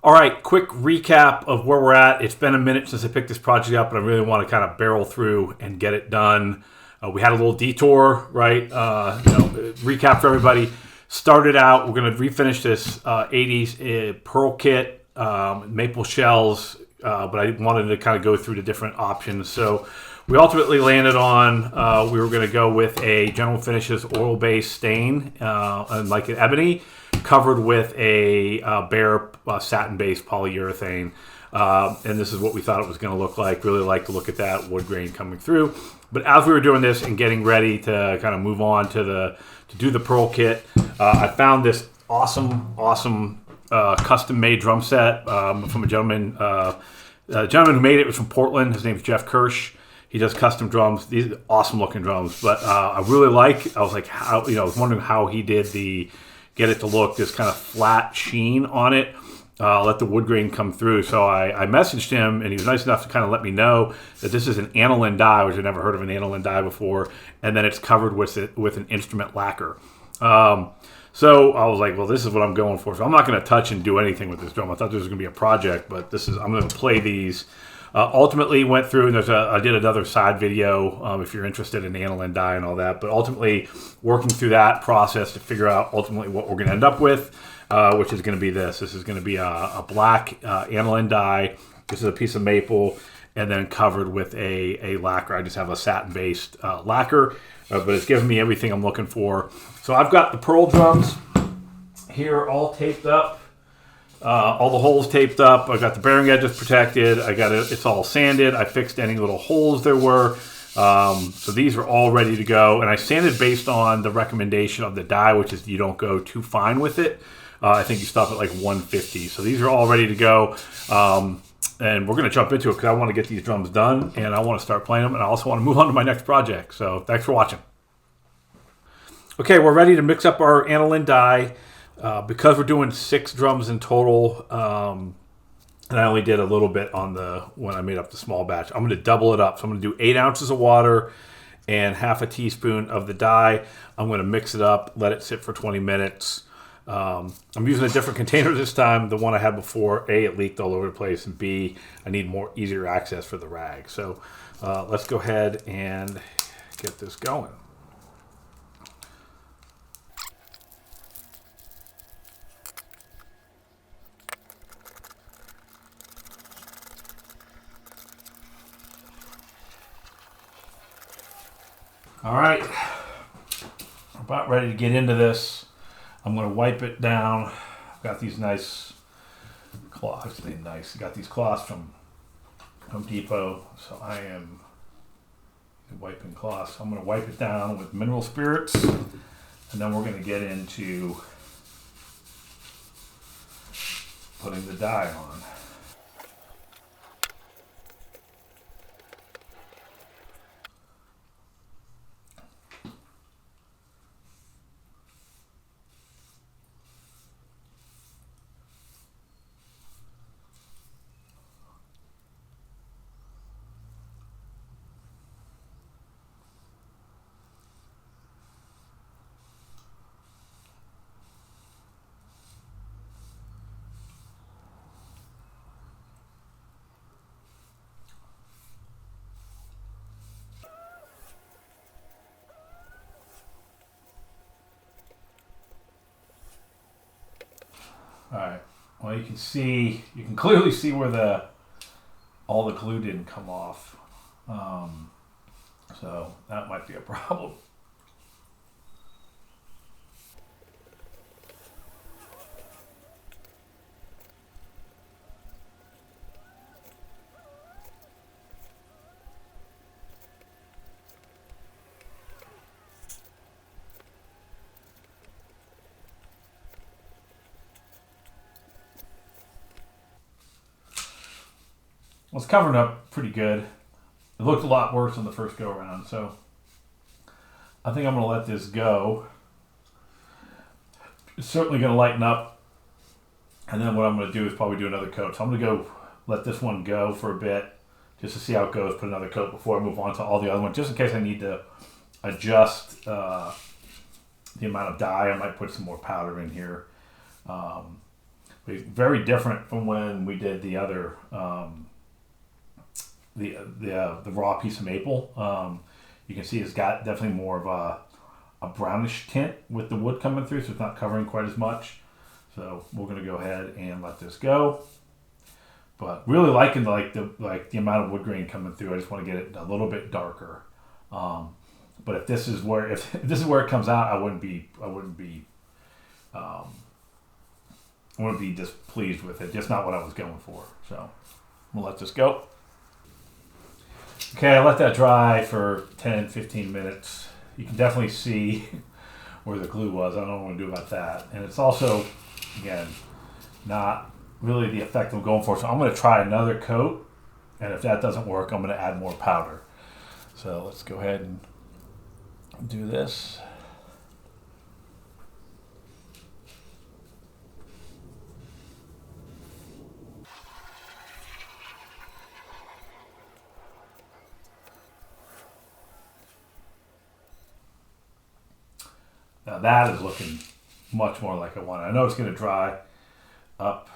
All right, quick recap of where we're at. It's been a minute since I picked this project up, and I really want to kind of barrel through and get it done. We had a little detour, right? Recap for everybody. Started out, we're going to refinish this 80s pearl kit, maple shells, but I wanted to kind of go through the different options. So we ultimately landed on, we were going to go with a General Finishes oil-based stain, like an ebony, covered with a bare satin-based polyurethane. And this is what we thought it was going to look like. Really like to look at that wood grain coming through. But as we were doing this and getting ready to kind of move on to do the pearl kit, I found this awesome custom-made drum set from a gentleman who made it. It was from Portland. His name's Jeff Kirsch. He does custom drums. These are awesome-looking drums. But I was wondering how he did get it to look this kind of flat sheen on it. Let the wood grain come through. So I messaged him, and he was nice enough to kind of let me know that this is an aniline dye, which I've never heard of an aniline dye before, and then it's covered with an instrument lacquer. So I was like, well, this is what I'm going for. So I'm not going to touch and do anything with this drum. I thought this was going to be a project, but I'm going to play these. Ultimately went through, and I did another side video if you're interested in aniline dye and all that, but ultimately working through that process to figure out ultimately what we're going to end up with, which is going to be this. This is going to be a black aniline dye. This is a piece of maple, and then covered with a lacquer. I just have a satin-based lacquer, but it's giving me everything I'm looking for. So I've got the pearl drums here all taped up. All the holes taped up. I got the bearing edges protected. I got it. It's all sanded. I fixed any little holes there were. So these are all ready to go. And I sanded based on the recommendation of the dye, which is you don't go too fine with it. I think you stop at like 150. So these are all ready to go. And we're going to jump into it because I want to get these drums done and I want to start playing them. And I also want to move on to my next project. So thanks for watching. Okay, we're ready to mix up our aniline dye. Because we're doing 6 drums in total, and I only did a little bit when I made up the small batch, I'm going to double it up. So I'm going to do 8 ounces of water and half a teaspoon of the dye. I'm going to mix it up, let it sit for 20 minutes. I'm using a different container this time. The one I had before, A, it leaked all over the place, and B, I need easier access for the rag. So let's go ahead and get this going. All right, I'm about ready to get into this. I'm going to wipe it down. I've got these nice cloths. I got these cloths from Home Depot, so I am wiping cloths. I'm going to wipe it down with mineral spirits, and then we're going to get into putting the dye on. All right. Well, you can clearly see where all the glue didn't come off. So that might be a problem. Well, it's covering up pretty good. It looked a lot worse on the first go around, so I think I'm going to let this go. It's certainly going to lighten up, and then what I'm going to do is probably do another coat. So I'm going to go let this one go for a bit just to see how it goes, put another coat before I move on to all the other ones, just in case I need to adjust the amount of dye. I might put some more powder in here. Very different from when we did the other the raw piece of maple. You can see it's got definitely more of a brownish tint with the wood coming through, so it's not covering quite as much. So we're gonna go ahead and let this go. But really liking the amount of wood grain coming through. I just want to get it a little bit darker. But if this is where it comes out, I wouldn't be displeased with it. Just not what I was going for. So we'll let this go. Okay, I let that dry for 10-15 minutes. You can definitely see where the glue was. I don't know what I'm going to do about that. And it's also, again, not really the effect I'm going for. So I'm going to try another coat. And if that doesn't work, I'm going to add more powder. So let's go ahead and do this. Now that is looking much more like I want. I know it's going to dry up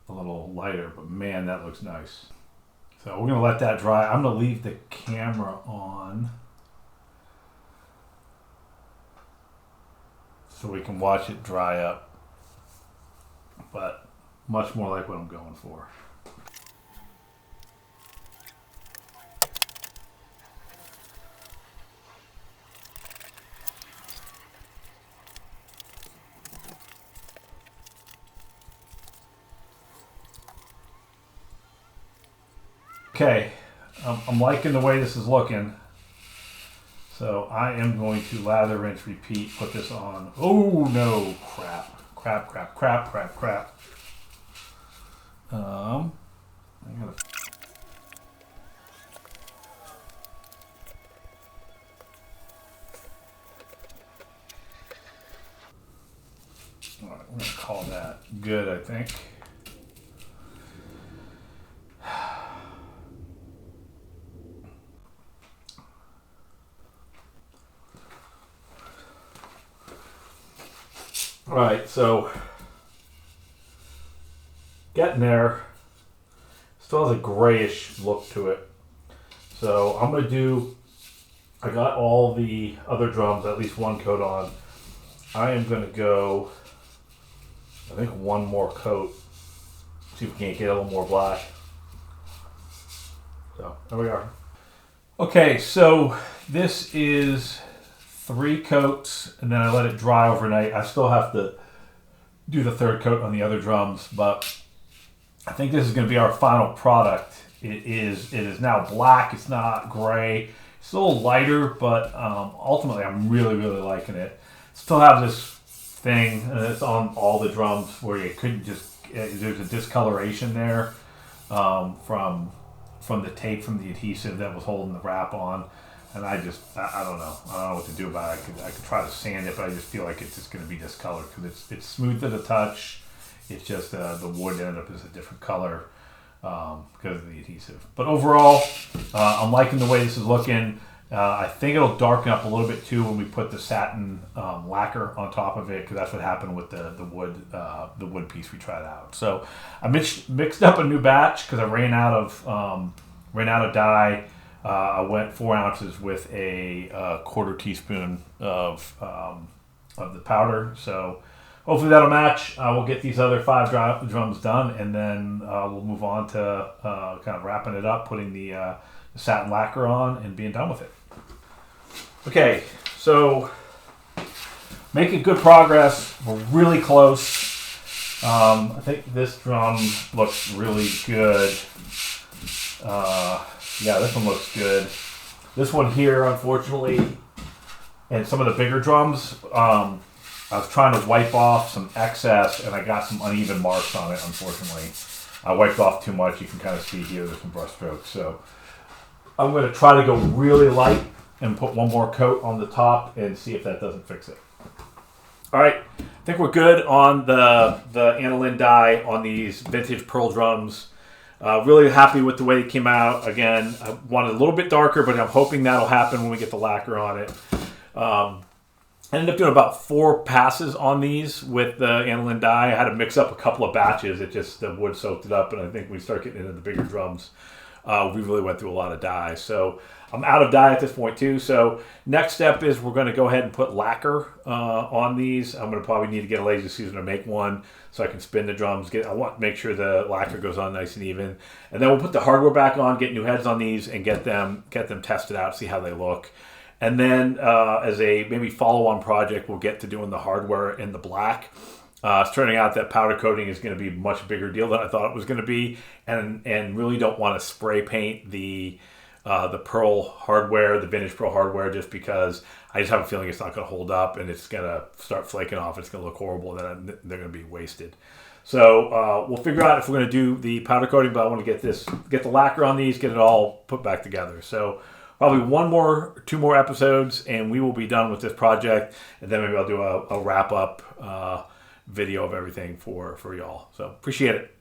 a little lighter, but man, that looks nice. So we're going to let that dry. I'm going to leave the camera on so we can watch it dry up, but much more like what I'm going for. Okay, I'm liking the way this is looking. So I am going to lather, rinse, repeat, put this on. Oh no, crap. I gotta... All right, we're gonna call that good, I think. All right, so getting there. Still has a grayish look to it. So I'm gonna do, I got all the other drums, at least one coat on. I am gonna go, I think one more coat. See if we can't get a little more black. So there we are. Okay, so this is 3 coats, and then I let it dry overnight. I still have to do the 3rd coat on the other drums, but I think this is going to be our final product. It is now black. It's not gray. It's a little lighter, but ultimately I'm really liking it. Still have this thing, and it's on all the drums, where you couldn't just, there's a discoloration there from the tape, from the adhesive that was holding the wrap on. And I don't know what to do about it. I could try to sand it, but I just feel like it's just going to be discolored because it's smooth to the touch. It's just the wood ended up as a different color because of the adhesive. But overall, I'm liking the way this is looking. I think it'll darken up a little bit too when we put the satin lacquer on top of it, because that's what happened with the wood piece we tried out. So I mixed up a new batch because I ran out of dye. I went 4 ounces with a 1/4 teaspoon of the powder. So hopefully that'll match. We'll get these other 5 drums done, and then we'll move on to kind of wrapping it up, putting the satin lacquer on, and being done with it. Okay, so making good progress. We're really close. I think this drum looks really good. Yeah, this one looks good. This one here, unfortunately, and some of the bigger drums, I was trying to wipe off some excess, and I got some uneven marks on it, unfortunately. I wiped off too much. You can kind of see here, there's some brush strokes. So I'm going to try to go really light and put one more coat on the top and see if that doesn't fix it. All right, I think we're good on the Aniline dye on these vintage pearl drums. Really happy with the way it came out. Again, I wanted a little bit darker, but I'm hoping that'll happen when we get the lacquer on it. I ended up doing about 4 passes on these with the aniline dye. I had to mix up a couple of batches. It just, the wood soaked it up, and I think when we start getting into the bigger drums, we really went through a lot of dye. So I'm out of dye at this point too. So next step is we're going to go ahead and put lacquer on these. I'm going to probably need to get a laser Susan to make one so I can spin the drums. I want to make sure the lacquer goes on nice and even. And then we'll put the hardware back on, get new heads on these, and get them tested out, see how they look. And then as a maybe follow-on project, we'll get to doing the hardware in the black. It's turning out that powder coating is going to be a much bigger deal than I thought it was going to be, and really don't want to spray paint the pearl hardware, the vintage pearl hardware, just because I just have a feeling it's not going to hold up and it's going to start flaking off. It's going to look horrible, and then they're going to be wasted. So we'll figure out if we're going to do the powder coating, but I want to get the lacquer on these, get it all put back together. So probably 2 more episodes, and we will be done with this project. And then maybe I'll do a wrap up video of everything for y'all. So appreciate it.